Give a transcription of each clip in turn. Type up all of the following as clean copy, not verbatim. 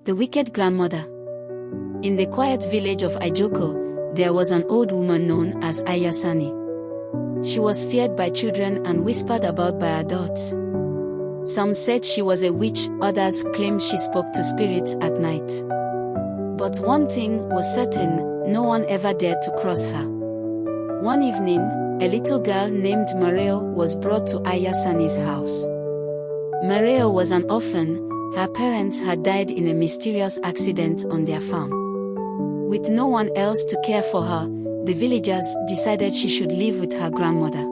The wicked grandmother. In the quiet village of Ijoko, there was an old woman known as Ayasani. She was feared by children and whispered about by adults. Some said she was a witch, others claimed she spoke to spirits at night. But one thing was certain, no one ever dared to cross her. One evening, a little girl named Mareo was brought to Ayasani's house. Mareo was an orphan. Her parents had died in a mysterious accident on their farm. With no one else to care for her, the villagers decided she should live with her grandmother.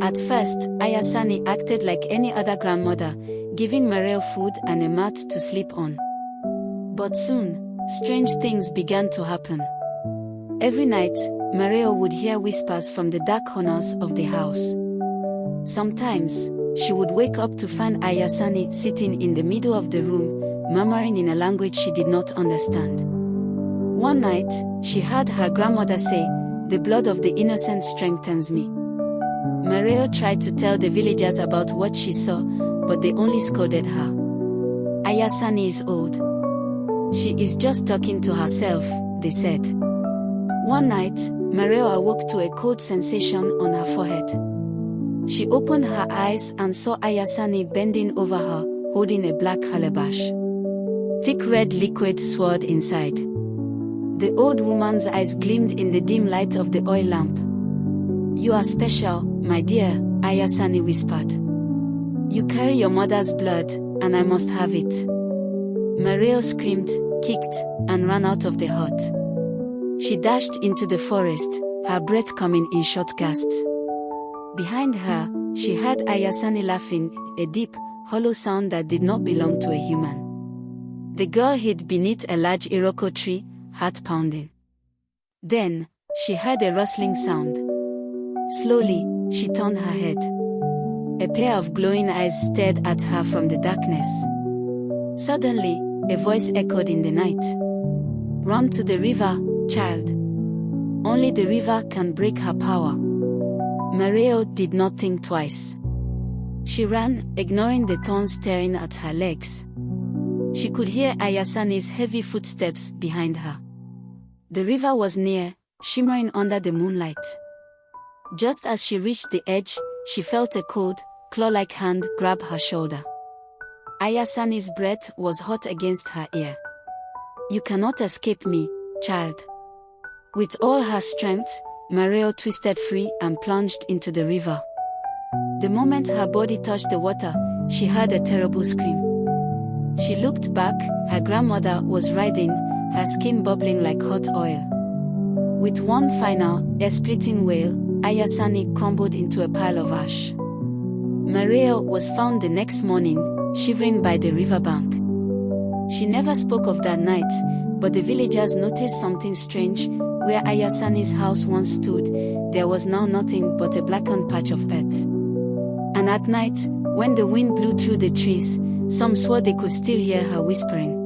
At first, Ayasani acted like any other grandmother, giving Mareo food and a mat to sleep on. But soon, strange things began to happen. Every night, Mareo would hear whispers from the dark corners of the house. Sometimes, she would wake up to find Ayasani sitting in the middle of the room, murmuring in a language she did not understand. One night, she heard her grandmother say, "The blood of the innocent strengthens me." Mareo tried to tell the villagers about what she saw, but they only scolded her. "Ayasani is old. She is just talking to herself," they said. One night, Mareo awoke to a cold sensation on her forehead. She opened her eyes and saw Ayasani bending over her, holding a black calabash. Thick red liquid swirled inside. The old woman's eyes gleamed in the dim light of the oil lamp. "You are special, my dear," Ayasani whispered. "You carry your mother's blood, and I must have it." Mareo screamed, kicked, and ran out of the hut. She dashed into the forest, her breath coming in short gasps. Behind her, she heard Ayasani laughing, a deep, hollow sound that did not belong to a human. The girl hid beneath a large iroko tree, heart pounding. Then, she heard a rustling sound. Slowly, she turned her head. A pair of glowing eyes stared at her from the darkness. Suddenly, a voice echoed in the night. "Run to the river, child. Only the river can break her power." Mareo did not think twice. She ran, ignoring the thorns tearing at her legs. She could hear Ayasani's heavy footsteps behind her. The river was near, shimmering under the moonlight. Just as she reached the edge, she felt a cold, claw-like hand grab her shoulder. Ayasani's breath was hot against her ear. "You cannot escape me, child." With all her strength, Mareo twisted free and plunged into the river. The moment her body touched the water, she heard a terrible scream. She looked back, her grandmother was writhing, her skin bubbling like hot oil. With one final, ear-splitting wail, Ayasani crumbled into a pile of ash. Mareo was found the next morning, shivering by the riverbank. She never spoke of that night, but the villagers noticed something strange. Where Ayasani's house once stood, there was now nothing but a blackened patch of earth. And at night, when the wind blew through the trees, some swore they could still hear her whispering.